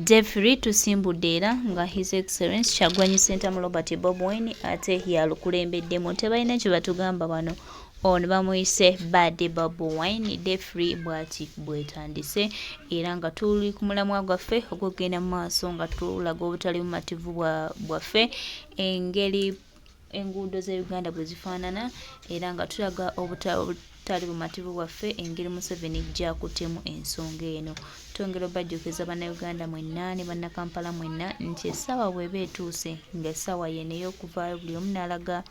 Jeffrey Tusimbudde era nga His Excellence Kyagulanyi Ssentamu Robert Bobi Wine ate yalukulembeddemu. Tebalina kye batugamba bano. Ono bamuyise Bad Bobi Wine. Jeffrey bw'ati bwetandise era nga tuli ku mulamwa gwaffe okugenda mu maaso nga tulaga obutali bumativu bwaffe engeri enguudo ze Uganda bwe zifaanana era nga tulaga obutali bumativu bwaffe engeri Museveni gy'akuttemu ensonga eno. Twongera obajjukiza bannayuganda mwenna ne bannakampala mwenna nti essaawa bw'eba etuuse ng'essaawa yeno ey'okuvaayo buli omu n'alaga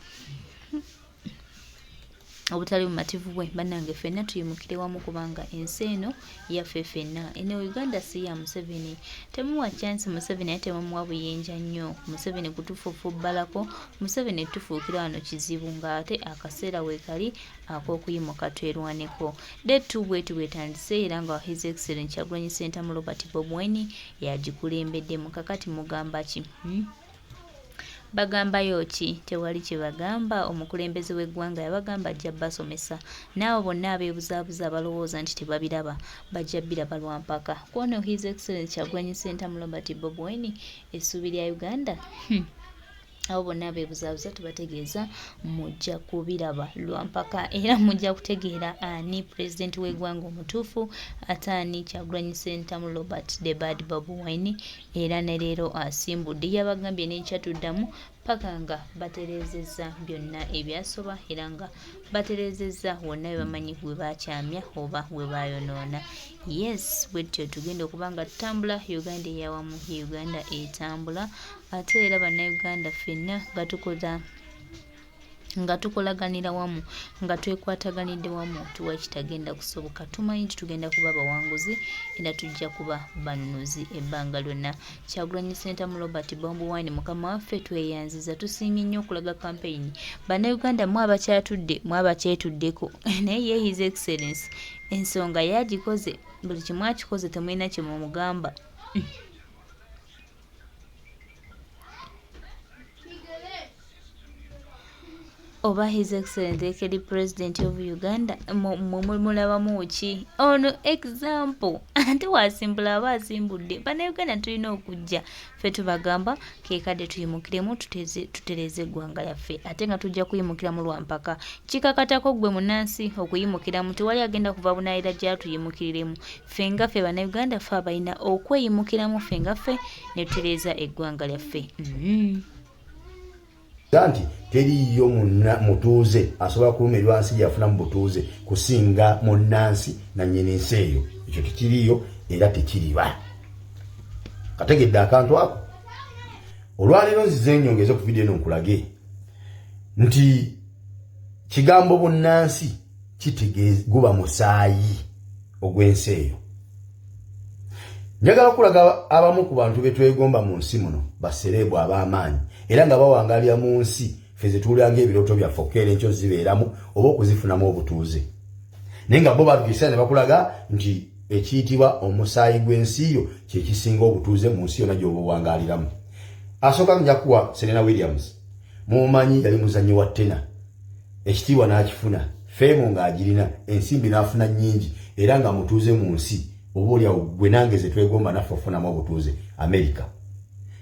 obutali bumativu bwe. Bannange ffenna tuyimukire wamu kubanga ensi eno yaffe ffenna. Eno Uganda si ya Museveni. Temuwa chance Museveni ate mumuwa buyinja nnyo. Museveni kutufuufubbalako. Museveni tufuukira wano kizibu ng'ate akaseera weekali ak'okuyimuka twerwaneko. Detu bwetu bwetandise era nga His Excellence Kyagulanyi Ssentamu Robert Bobi Wine yagikulembeddemu. Kakati mugamba ki? Bagambayo ki? Tewali kye bagamba. Omukulembeze w'eggwanga yabagamba ajja basomesa. Naawe bonna abeebuzaabuza balowooza nti tebabiraba bajja biraba lwa mpaka. Kw'ono His Excellence Kyagulanyi Ssentamu Robert Bobi Wine essuubi lya Uganda abo bonna abeebuzaabuza tubategeeza mujja kubiraba lwa mpaka era mujja kutegeera ani pulezidenti w'eggwanga omutuufu ate ani Kyagulanyi Ssentamu Robert the Bad Bobi Wine era ne leero asimbudde. Yabagambye n'ekyatuddamu paka nga batereezezza byonna ebyasoba era nga batereezezza wonna we bamanyi bwe bakyamya oba we bayonoona. Yes, bwetyo tugenda okuba nga tutambula Uganda eyawamu ye Uganda etambula ate era bannayuganda ffenna nga tukolaganira wamu nga twekwataganidde wamu tuwa ekitagenda kusoboka. Tumanyi nti tugenda kuba bawanguzi era tujja kuba banunuzi ebbanga lyonna. Kyagulanyi Ssentamu Robert Bobi Wine mukama waffe tweyanziza. Tusiimye nnyo okulaga kampeyini. Bannayuganda mwe abakyatudde mwe abakyetuddeko naye ye His Excellence ensonga yagikoze. Buli kimu akikoze temulina kye mumugamba. Oba His Excellency the President of Uganda mulabamu ki? Ono example ate wasimbula aba asimbudde. Bannayuganda tulina okujja ffe tubagamba keekadde tuyimukiremu tutereeze eggwanga lyaffe ate nga tujja kuyimukiramu lwa mpaka. Kikakatako ggwe munnansi okuyimukiramu tewali agenda kuva bunaayira gya tuyimukiriremu. Ffe nga ffe bannayuganda ffe abalina okweyimukiramu ffe nga ffe ne tutereeza eggwanga lyaffe. Tanti teriyo mutuuze asobola kulumirwa nsi yafuna mu butuuze kusinga munnansi na nnyini nsi eyo. Ekyo tekiriyo era tekiriba. Kategedde akantu ako. Olwaleero nzize nnyongeze ku vidiyo eno nkulage nti kigambo bunnansi kitegeeza guba musaayi ogw'ensi eyo. Njagala okulaga abamu ku bantu be twegomba mu nsi muno basereebwa ab'amaanyi era nga bawangalira mu nsi ffe ze tuulanga ebirooto byaffe okukeera enkyo zibeeramu oba okuzifunamu obutuuze. Naye nga bo babikisa ne bakulaga nti ekiyitibwa omusaayi gw'ensi yo kye kisinga obutuuze mu nsi yonna gy'oba owangaliramu. Asooka nja kuwa Serena Williams. Mumanyi yali muzannyi wa ttena. Ekitiibwa n'akifuna. Feemu ng'agirina. Ensimbi n'afuna nnyingi era nga mutuuze mu nsi. Oba olyawo gwe nange ze twegomba naffe ofunamu obutuuze. Amerika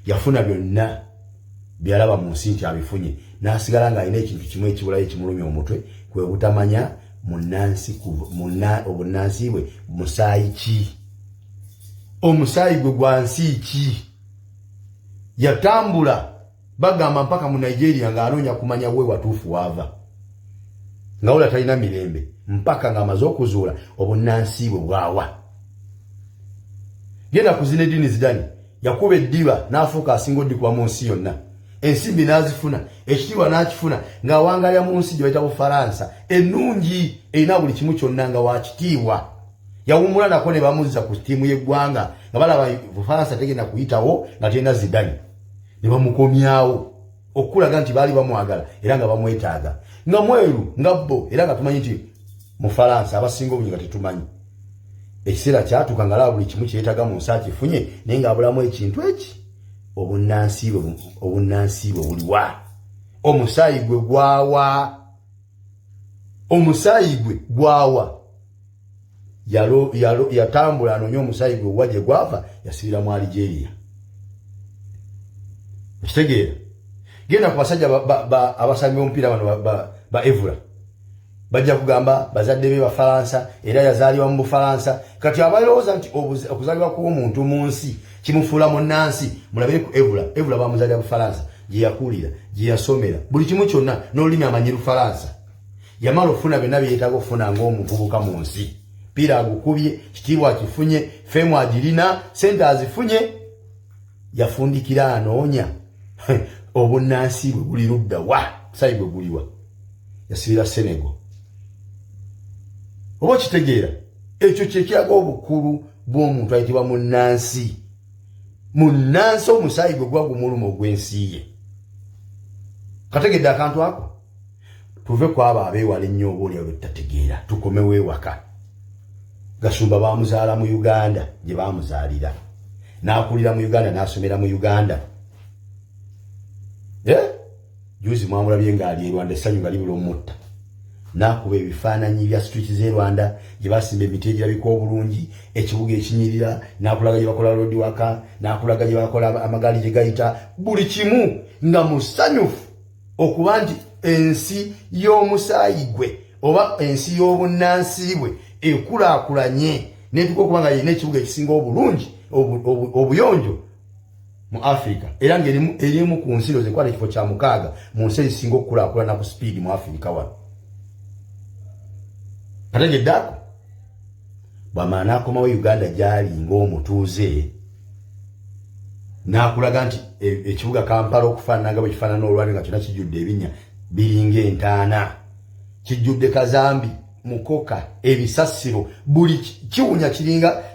yafuna byonna byalaba mu nsi nti abifunye n'asigala ng'alina ekintu kimu ekibulayo ekimulumya omutwe kwe butamanya obunnansi bwe musaayi ki. Omusaayi gwe gwa nsi ki? Yatambula bagamba mpaka mu Nigeria ng'anoonya kumanya we watuufu waava nga wula talina mirembe mpaka ng'amaze okuzuula obunnansi bwe bwawa. Genda ku Zinedine Zidane yakuba eddiba n'afuuka asinga oddikuba mu nsi yonna. Ensimbi n'azifuna, ekitiibwa n'akifuna ng'awangalira mu nsi gye bayita Bufaransa ennungi erina buli kimu kyonna nga wakitiibwa. Yawummula nako ne bamuzza ku ttiimu y'eggwanga nga balaba Bufaransa tegenda kuyitawo nga tena Zidane. Ne bamukomyawo okulaga nti baali bamwagala era nga bamwetaaga. Nga mweru nga bo era nga tumanyi nti Mufaransa abasinga obunyi nga tetumanyi. Ekiseera kyatuuka nga laba buli kimu kyeyetaaga mu nsi akifunye naye ng'abulamu ekintu eki. Obunnansi bwe buliwa. Omusaayi gwe gwawa. Omusaayi gwe gwawa. yatambula anonye omusaayi gwe waje gwafa yasibira mu Algeria. Kitegeera genda ku basajja abasambi omupiira bano ba Evra bajja kugamba bazadde be Bafaransa era yazaalibwa mu Bufaransa kati abalowooza nti okuzaalibwa kw'omuntu mu nsi kimufuula munnansi mulabire ku Evra bamuzaalira Bufaransa gye yakulira gye yasomera buli kimu kyonna n'olulimi amanyi Lufaransa yamala ofuna byonna byetaaga okufuna ng'omuvubuka mu nsi piira agukubye kitiibwa akifunye femu agirina sente azifunye yafundikira anoonya obunnansi bwe buli ludda wa sayi bwe buliwa yasibira Senegal. Oba kitegeera ekyo kyekiraga obukulu bw'omuntu ayitibwa munnansi omusaayi gwe gwa gumuluma ogw'ensi ye. Kategedde akantu ako tuve ku abo abeewala ennyo oboolyawo betategeera tukomewo ewaka. Gasumba baamuzaala mu Uganda gye baamuzaalira n'akulira mu Uganda n'asomera mu Uganda. Juzi mwamulabye ng'ali e Rwanda essanyu nga libula omutta n'akuba ebifaananyi bya street z'e Rwanda gye basimba emiti egirabika obulungi ekibuga ekinyirira n'akulaga gye bakola road waka n'akulaga gye bakola amagaali gye gayita buli kimu nga musanyufu okuba nti ensi y'omusaayi gwe oba ensi y'obunnansi bwe ekulaakulanye n'etuka okuba nga yina ekibuga ekisinga obulungi obuyonjo mu Africa era ng'erimu ku nsi zekwata ekifo kya 6 mu nsi ezisinga okukulaakulana ku speed mu Africa wano. Kategedde ako bw'amala n'akomawo Uganda gy'ali ng'omutuuze n'akulaga nti ekibuga Kampala okufaanana nga bwe kifaanana olwali nga kyonna kijjudde ebinnya biringa entaana kijjudde kazambi mukoka ebisasiro buli kiwunya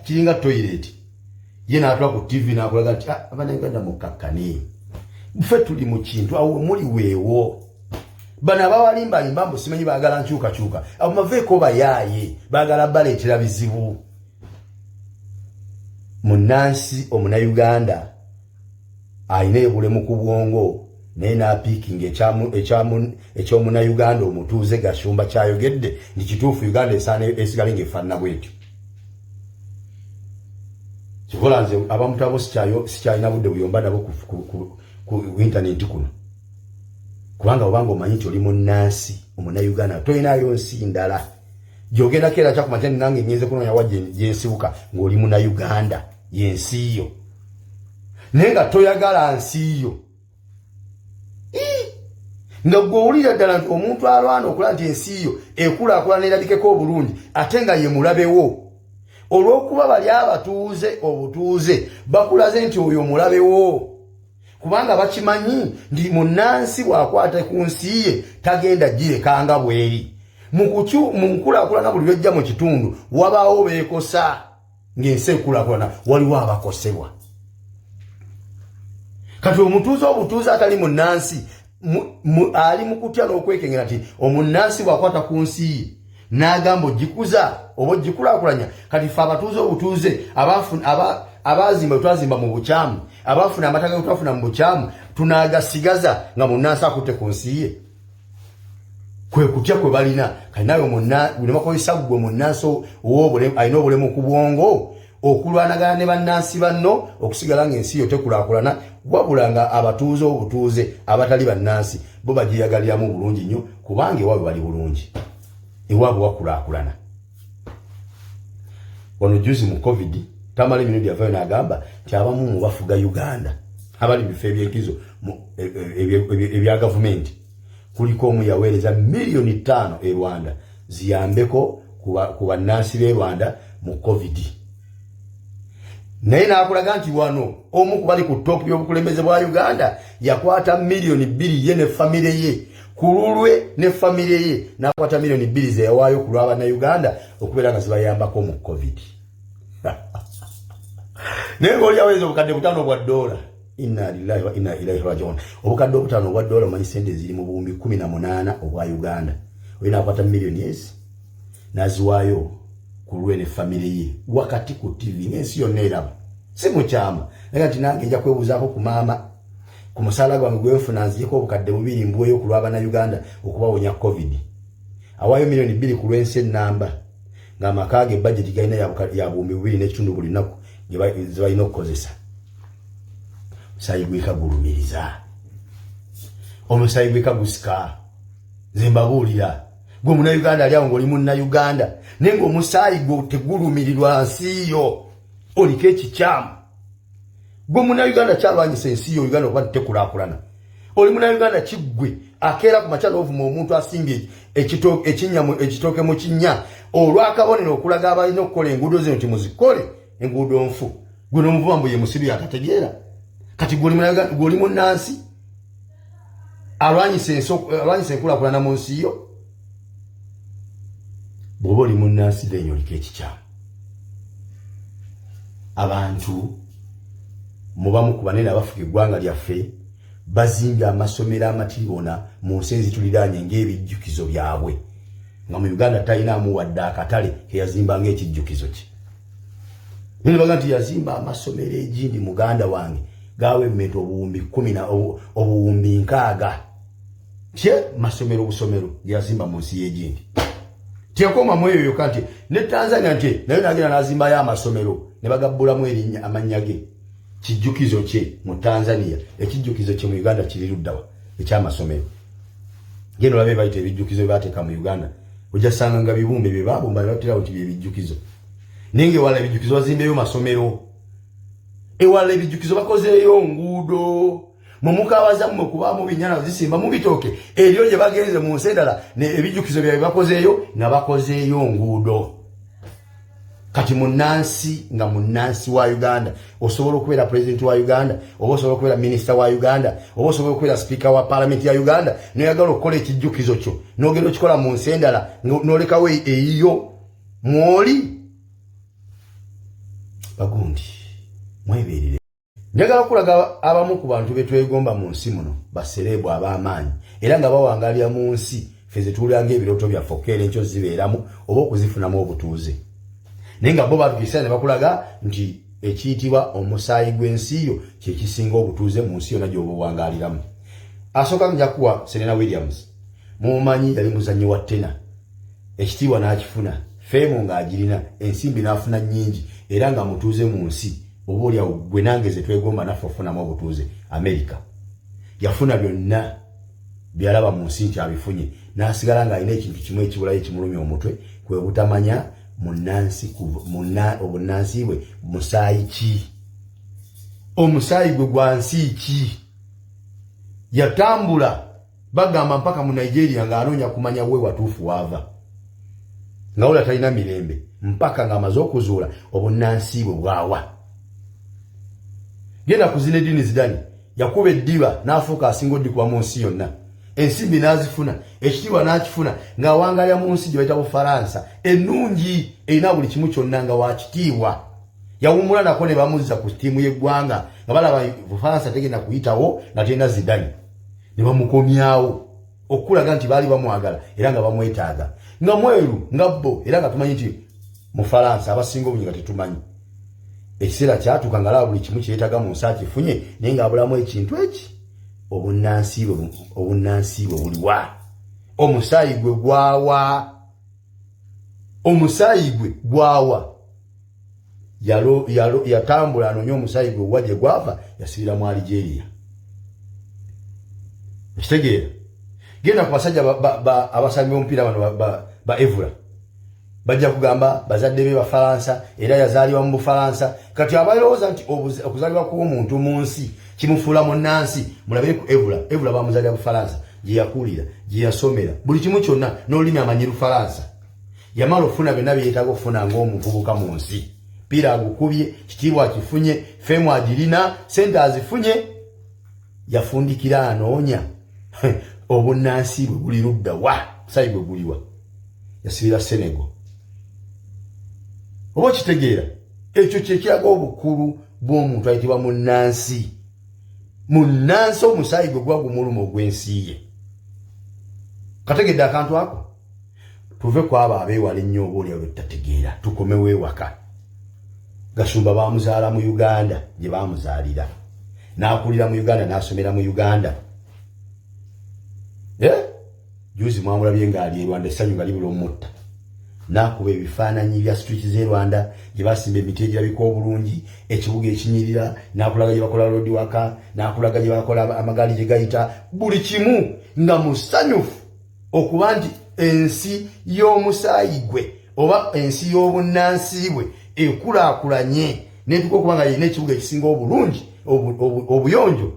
kiringa toilet ye n'atula ku TV n'akulaga nti Abannayuganda mukakkane ffe tuli mu kintu awo muli weewo bano abawalimbalimba mbu simanyi baagala nkyukakyuka abo maveeko bayaaye baagala baleetera bizibu. Munnansi Omunnayuganda ayina ebulemu ku bwongo naye n'apiikinga eky'Omunnayuganda omutuuze Gasumba kyayogedde nti kituufu Uganda esaana esigale ng'efaanana bwetyo. Kivola nze abantu abo sikyalina budde buyomba nabo ku intaneti kuno kubanga obanga omanyi nti oli munnansi Omunnayuganda toyinayo nsi ndala gy'ogendako era kyakumakya nange ngenze kunoonya wa gye nsibuka ng'oli Munnayuganda y'ensi yo naye nga toyagala nsi yo nga gw'owulira ddala nti omuntu alwana okulaba nti ensi yo ekulaakulana erabikeko obulungi ate nga ye mulabewo olw'okuba bali abatuuze obutuuze bakulaze nti oyo mulabewo kubanga bakimanyi ndi munnansi bw'akwata ku nsi ye tagenda girekanga bweri mu nkulaakulana buli lwejja mu kitundu wabaawo beekosa ng'ensi ekulaakulana waliwo abakosebwa. Kati omutuuze obutuuze atali munnansi ali mu kutya n'okwekengera nti omunnansi bw'akwata ku nsi ye n'agamba ogikuza oba ogikulaakulanya kati ffe abatuuze obutuuze abaazimba twazimba mu bukyamu abaafuna amataka ge twafuna mu bukyamu tunaagasigaza nga munnansi akutte ku nsi ye kwe kutya kwe balina kati nawe nemakozesa gwe munnansi alina obulemu ku bwongo okulwanagana ne bannansi banno okusigala ng'ensi yo tekulaakulana wabula nga abatuuze obutuuze abatali bannansi bo bagiyagaliramu bulungi nnyo kubanga ewaabwe bali bulungi ewaabwe wakulaakulana. Wano juzi mu COVID Tamale Minudi yavayo n'agamba nti abamu mu bafuga Uganda abali bifo ebyenkizo ebya gavumenti kuliko omu yaweereza milioni 5 e Rwanda ziyambeko ku bannansi b'e Rwanda mu COVID. Naye n'akulaga nti wano omu ku bali ku top y'obukulembeze bwa Uganda yakwata milioni 2 ye ne famire ye ku lulwe ne famire ye n'akwata milioni 2 ze yawaayo ku lw'Abannayuganda okubeera nga zibayambako mu COVID. Naye ng'oli yaweza obukadde $5 inna lillahi wa inna ilaihi raji'un. Obukadde $5 omanyi sente ziri mu buwumbi 18 obwa Uganda. Oyo n'akwata milioni ezi n'aziwaayo ku lulwe ne famire ye wakati ku TV ng'ensi yonna eraba si mukyama naye kati nange nja kwebuuzaako ku maama ku musaala gwange gwe nfuna nzijeko obukadde 2 mbuweeyo ku lw'Abannayuganda okubawonya COVID. Awaayo milioni 2 ku lw'ensi ennamba nga makage budget gaina ya bumbi bubiri n'ekitundu buli nnaku zibalina okukozesa. Omusaayi gwekagulumiriza, omusaayi gwekagusika. Nze mbabuulira gwe Munnayuganda ali awo ng'oli Munnayuganda naye ng'omusaayi gwe tegulumirirwa nsi yo, oliko ekikyamu. Gwe Munnayuganda kyalwanyisa ensi yo Uganda okuba tekulaakulana. Oli Munnayuganda kiggwe akeera ku makya n'ovuma omuntu asimbye ekitooke mu kinnya olw'akabonero okulaga abalina okukola enguudo zino nti muzikole enguudo nfu. Gwe n'omuvuma mbu ye musiru yakategeera. Kati gwe oli munnansi alwanyisa enkulaakulana mu nsi yo. Bw'oba oli munnansi lenyo oliko ekikyamu. Abantu mubamu ku banene abafuga eggwanga lyaffe bazimbye amasomero amatibona mu nsi ezituliraanye ng'ebijjukizo byabwe, nga mu Uganda talinamu wadde akatale keyazimba ng'ekijjukizo kye. Nene baga nti yazimba amasomero egindi muganda wange gawemmeta obuwumbi 10 obuwumbi 60 kye masomero busomero gyazimba mu nsi y'egindi. Tiyakoma mweyo yokka nti ne Tanzania nti nayo nagenda n'azimbayo amasomero ne bagabbulamu erinnya amannya ge. Kijjukizo kye mu Tanzania, ekijjukizo kye mu Uganda kiri luddawa ekyamasomero. Genda olabe bayita ebijjukizo baateeka mu Uganda, ojja ssanga nga bibumbe bye baabumba ne baterawo nti byebijjukizo. Naye ng'ewalala ebijjukizo bazimbeyo masomero, ewalala ebijjukizo bakozeeyo nguudo. Mumukabaza mmwe kubaamu binyana zisimba mu bitooke eryo gye bagenze mu nsi endala ebijjukizo byabwe bakozeeyo nga bakozeeyo nguudo. Kati munnansi nga munnansi wa Uganda osobola okubeera president wa Uganda, oba osobola okubeera minister wa Uganda, oba osobola okubeera speaker wa parliament ya Uganda, noyagala okukola ekijjukizo kyo n'ogenda okikola mu nsi endala n'olekawo eyiyo mwoli. Bagundi mwebeerere. Njagala okulaga abamu ku bantu betwegomba mu nsi muno basereebwa ab'amaanyi era nga bawangalira mu nsi ffe ze tuwulira ng'ebirooto byaffe okukeera enkyo zibeeramu oba okuzifunamu obutuuze. Naye nga bo batukisa ne bakulaga nti ekiyitibwa omusaayi gw'ensi yo kye kisinga obutuuze mu nsi yonna gy'oba owangaliramu. Asooka nja kuwa Serena Williams, mumumanyi yali muzannyi wa ttena, ekitiibwa n'akifuna, feemu ng'agirina, ensimbi n'afuna nnyingi era nga mutuuze mu nsi. Oba olyawo gwe nange ze twegomba naffe ofunamu obutuuze. Amerika yafuna byonna byalaba mu nsi nti abifunye, n'asigala ng'alina ekintu kimu ekibulayo ekimulumya omutwe, kwe butamanya obunnansi bwe musaayi ki, omusaayi gwe gwa nsi ki. Yatambula bagamba mpaka mu Nigeria ng'anoonya kumanya we watuufu waava, nga wula talina mirembe mpaka ng'amaze okuzuula obunnansi bwe bwawa. Genda ku Zinedine Zidane yakuba eddiba n'afuuka asinga oddikuba mu nsi yonna, ensimbi n'azifuna, ekitiibwa n'akifuna ng'awangalira mu nsi gye bayita Bufalansa ennungi erina buli kimu kyonna nga wakitiibwa. Yawummula nako ne bamuzza ku ttiimu y'eggwanga nga balaba Bufalansa tegenda kuyitawo nga tena Zidane, ne bamukomyawo okulaga nti baali bamwagala era nga bamwetaaga, nga mweru nga bo era nga tumanyi nti Mufalansa abasinga obunyi nga tetumanyi. Ekiseera kyatuuka nga alaba buli kimu kyeyetaaga mu nsi akifunye naye ng'abulamu ekintu eki, obunnansi bwe buliwa. Omusaayi gwe gwawa, omusaayi gwe gwawa. Yatambula anoonya omusaayi gwe gwa gye gwava, yasibira mu Algeria. Ekitegeera genda ku basajja abasambi b'omupiira bano ba Evra, bajja kugamba bazadde be Bafalansa era yazaalibwa mu Bufalansa. Kati abalowooza nti okuzaalibwa kw'omuntu mu nsi kimufuula munnansi, mulabire ku Evra bamuzaalira Bufalansa, gye yakulira, gye yasomera, buli kimu kyonna n'olulimi amanyi Lufalansa. Yamala okufuna byonna byeyeetaaga okufuna ng'omuvubuka mu nsi. Mpira agukubye, kitiibwa akifunye, feemu agirina, sente azifunye, yafundikira anoonya obunnansi bwe buli ludda wa, musaayi bwe guliwa. Yasibira Senegal. Oba kitegeera ekyo kye kiraga obukulu bw'omuntu ayitibwa munnansi. Munnansi omusaayi gwe gwa gumuluma ogw'ensi ye. Kategedde akantu ako tuve ku abo abeewala ennyo oba olyawo betategeera, tukomewo ewaka. Gasumba baamuzaala mu Uganda gye baamuzaalira, n'akulira mu Uganda n'asomera mu Uganda. Juzi mwamulabye ng'ali e Rwanda essanyu nga libula omutta. nakuba ebifaananyi bya street z'e Rwanda gye basimba emiti egirabika obulungi, ekibuga ekinyirira, nakulaga gye bakola road waka, nakulaga gye bakola amagaali gye gayita, buli kimu nga musanyufu okuba nti ensi y'omusaayi gwe oba ensi y'obunnansi bwe ekulaakulanye n'etuka okuba nga yina ekibuga ekisinga obulungi obuyonjo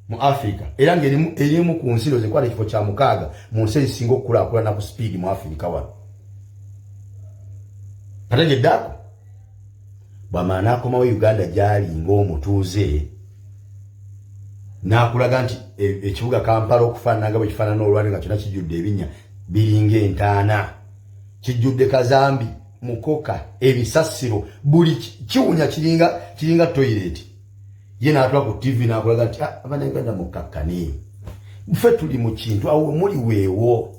mu Africa, era ng'erimu ku nsi zekwala ekifo kya 6 mu nsi ezisinga okukulaakulana ku speed mu Africa wano. Kataje ddako bw'amaana akomawo Uganda gy'ali ng'omutuuze n'akulaga nti ekibuga Kampala okufaanana nga bwe kifaanana olwali nga kyonna kijjudde ebinnya biringa entaana, kijjudde kazambi, mukoka, ebisasiro, buli kiwunya kiringa toilet. Ye n'atula ku TV n'akulaga nti Abannayuganda mukakkane, ffe tuli mu kintu awo muli weewo.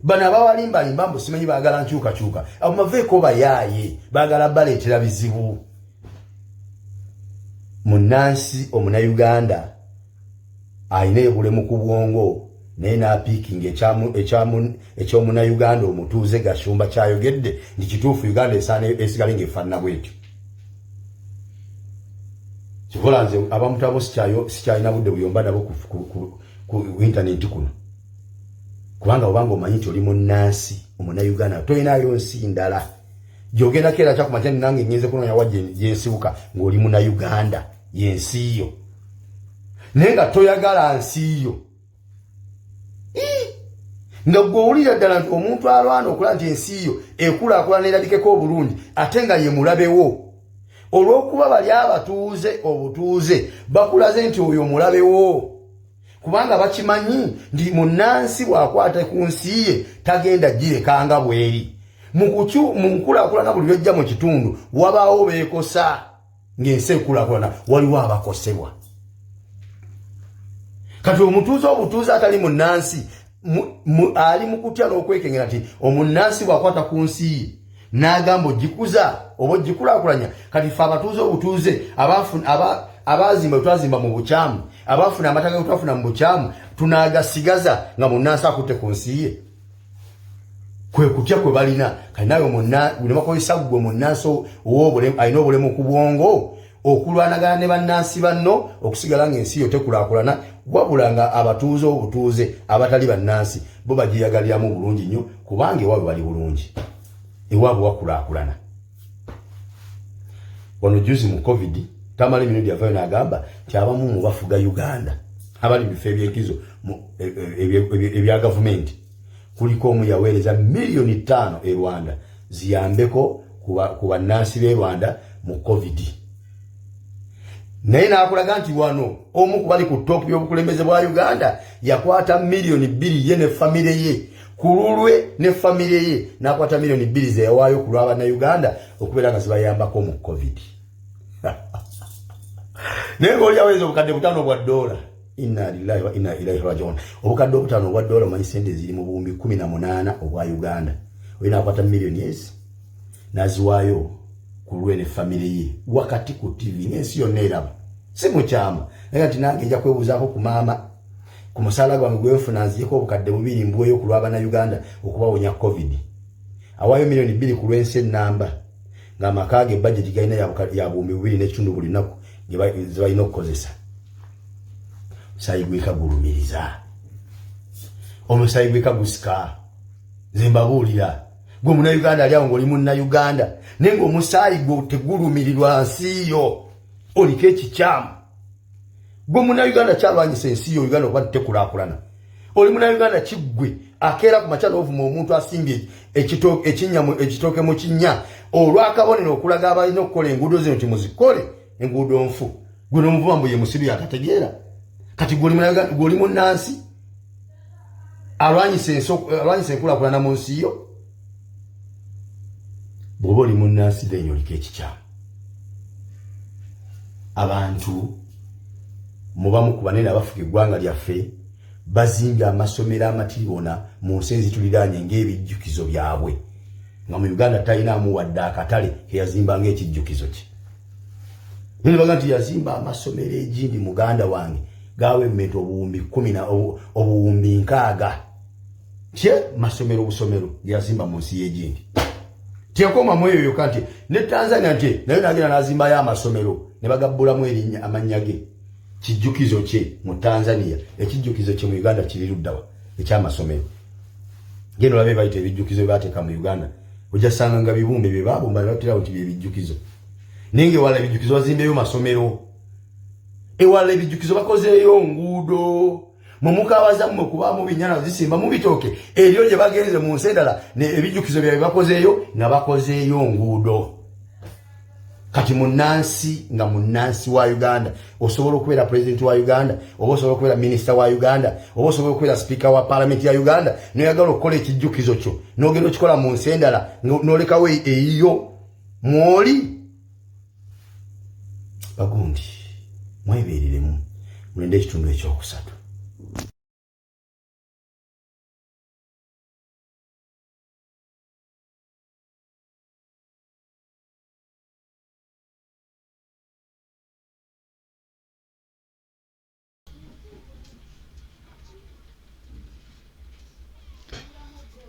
Bano abawalimbalimba mbu simanyi baagala nkyukakyuka, abo maveeko bayaaye baagala baleetera bizibu. Munnansi Omunnayuganda ayina ebulemu ku bwongo naye n'apiikinga eky'Omunnayuganda omutuuze Gashumba kyayogedde nti kituufu Uganda esaana esigale ng'efaanana bwetyo. Kivola nze abantu abo sikyalina budde buyomba nabo ku intaneti kuno. Kubanga obanga omanyi nti oli munnansi Omunnayuganda toyinayo nsi ndala gy'ogenda keera kyakumakya nange ngenze kunoonya wa gye nsibuka ng'oli Munnayuganda y'ensi yo, naye nga toyagala nsi yo. Nga gw'owulira ddala nti omuntu alwana okulaba nti ensi yo ekulaakulana erabikeko obulungi ate nga ye mulabewo, olw'okuba bali abatuuze obutuuze bakulaze nti oyo mulabewo, kubanga bakimanyi nti munnansi bw'akwata ku nsi ye tagenda girekanga bweri. Mu nkulaakulana buli lwejja mu kitundu wabaawo beekosa ng'ensi ekulaakulana, waliwo abakosebwa. Kati omutuuze obutuuze atali munnansi ali mu kutya n'okwekengera nti omunnansi bw'akwata ku nsi ye n'agamba ogikuza oba ogikulaakulanya. Kati ffe abatuuze obutuuze abaazimba twazimba mu bukyamu, abaafuna amataka ge twafuna mu bukyamu, tunaagasigaza nga munnansi akutte ku nsi ye. Kwe kutya kwe balina. Kati nawe buli bakozesa gwe munnansi alina obulemu ku bwongo okulwanagana ne bannansi banno okusigala ng'ensi yo tekulaakulana, wabula nga abatuuze obutuuze abatali bannansi bo bagiyagaliramu bulungi nnyo kubanga ewaabwe bali bulungi, ewaabwe wakulaakulana. Wano juzi mu COVID Tamale Minudi yavayo n'agamba nti abamu mu bafuga Uganda abali mu bifo ebyenkizo ebya gavumenti kuliko omu yaweereza milioni 5 e Rwanda ziyambeko ku bannansi b'e Rwanda mu COVID. Naye n'akulaga nti wano omu ku bali ku top y'obukulembeze bwa Uganda yakwata milioni 2 ye ne famire ye, ku lulwe ne famire ye n'akwata milioni 2 ze yawaayo ku lw'Abannayuganda okubeera nga zibayambako mu COVID. Naye ng'oli yaweza obukadde 5 bwa dola. Inna lillahi wa inna ilaihi raji'un. Obukadde 5 bwa dola manyi sente ziri mu buwumbi 18 obwa Uganda. Oyo n'akwata milioni ezi n'aziwaayo ku lulwe ne famire ye wakati ku TV n'ensi yonna eraba. Si mukyama naye nti nange nja kwebuuzaako ku maama ku musaala gwange gwe nfuna nzijeko obukadde 2 mbuweeyo ku lw'Abannayuganda okubawonya COVID. Awaayo milioni 2 ku lw'ensi ennamba ng'amaka ge budget galina ya buwumbi 2.5 buli nnaku gye balina okukozesa. Omusaayi gweka gulumiriza, omusaayi gweka gusika. Nze mbabuulira gwe Munnayuganda ali awo ng'oli Munnayuganda naye ng'omusaayi gwe tegulumirirwa nsi yo, oliko ekikyamu. Gwe Munnayuganda kyalwanyisa ensi yo Uganda okuba tekulaakulana. Oli Munnayuganda kiggwe akeera ku makya n'ovuma omuntu asimbye ekitooke mu kinnya olw'akabonero okulaga abalina okukola enguudo zino nti muzikole enguudo nfu. Gwe n'omuvuma mbu ye musibi akategeera. Kati gw'oli munnansi alwanyisa enkulaakulana mu nsi yo. Bw'oba oli munnansi then oliko ekikyamu. Abantu mubamu ku banene abafuga eggwanga lyaffe bazimbye amasomero amatibona mu nsi ezituliraanye ng'ebijjukizo byabwe, nga mu Uganda talinaamu wadde akatale keyazimba ng'ekijjukizo kye. Naye baga nti yazimba amasomero egindi muganda wange gawe mmeta obuwumbi 10 obuwumbi 60 Che masomero busomero yazimba mu nsi y'egindi. Tekoma mweyo yokanti ne Tanzania nte nayo nagenda nazimba ya masomero ne bagabbula mu erinnya amanyage. Kijjukizo kye mu Tanzania ekijjukizo kye mu Uganda kiriruddawa ekyamasomero. Geno labe bayite ebijjukizo bateeka mu Uganda ojasanga nga bibumbe bye babumba batira nti ebijjukizo. Ninge wala ebijjukizo bazimbeyo masomero. Wala ebijjukizo bakozeeyo nguudo. Mumukawaza mu kuba mu binyana zisimba mu bitoke eryo gye bagenze mu nsendala ne ebijjukizo bya bakozeeyo na bakozeeyo nguudo. Kati munansi nga munansi wa Uganda osobola okubeera president wa Uganda oba osobola okubeera minister wa Uganda oba osobola okubeera speaker wa parliament ya Uganda noyagala okukola ekijjukizo kyo n'ogenda okikola mu nsendala n'olekawo eyiyo mwoli bagundi mwebeeriremu mulinde ekitundu ekyokusatu.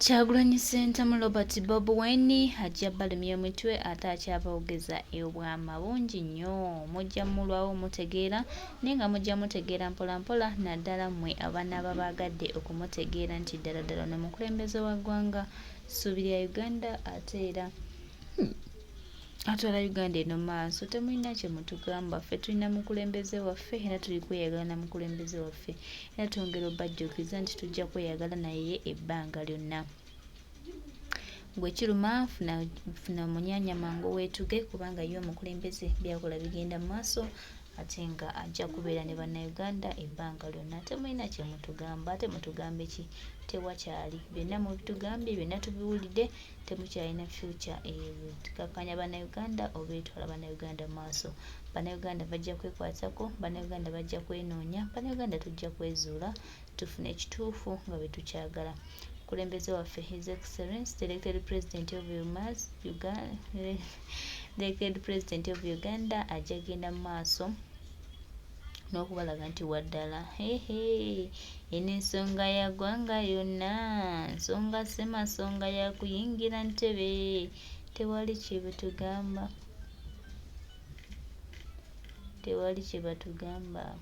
Kyagulanyi Ssentamu Robert Bobi Wine ajja balemya omutwe ate akyabawogeza obwama bungi nnyo mujja mulwawo mutegeera naye nga mujja mutegeera mpolampola naddala mmwe abaana ababagadde okumutegeera nti ddala ddala n'omukulembeze wa ggwanga ssuubi lya Uganda ate era atwala Uganda eno maaso. Temulina kye mutugamba, ffe tulina mukulembeze waffe era tuli kweyagala na mukulembeze waffe era twongera obajjukiza nti tujja kweyagala naye ebbanga lyonna. Gwe kiruma funa munyanya mangu weetuge kubanga ye omukulembeze byakola bigenda mu maaso ate nga ajja kubeera ne bannayuganda ebbanga lyonna. Temulina kye mutugamba ate mutugambe ki? Tewakyali byonna mubitugambye byonna tubiwulidde temukyalina future tukakanya bannayuganda oba etwala bannayuganda maaso. Bannayuganda bajja kwekwatako, bannayuganda bajja kwenoonya, bannayuganda tujja kwezuula tufune ekituufu nga bwe tukyagala. Omukulembeze waffe His Excellency the elected President of Uganda ajja genda mu maaso n'okubalaga nti waddala eno ensonga ya ggwanga yonna nsonga ssemasonga ya kuyingira ntebe. Tewali kye batugamba, tewali kye batugamba.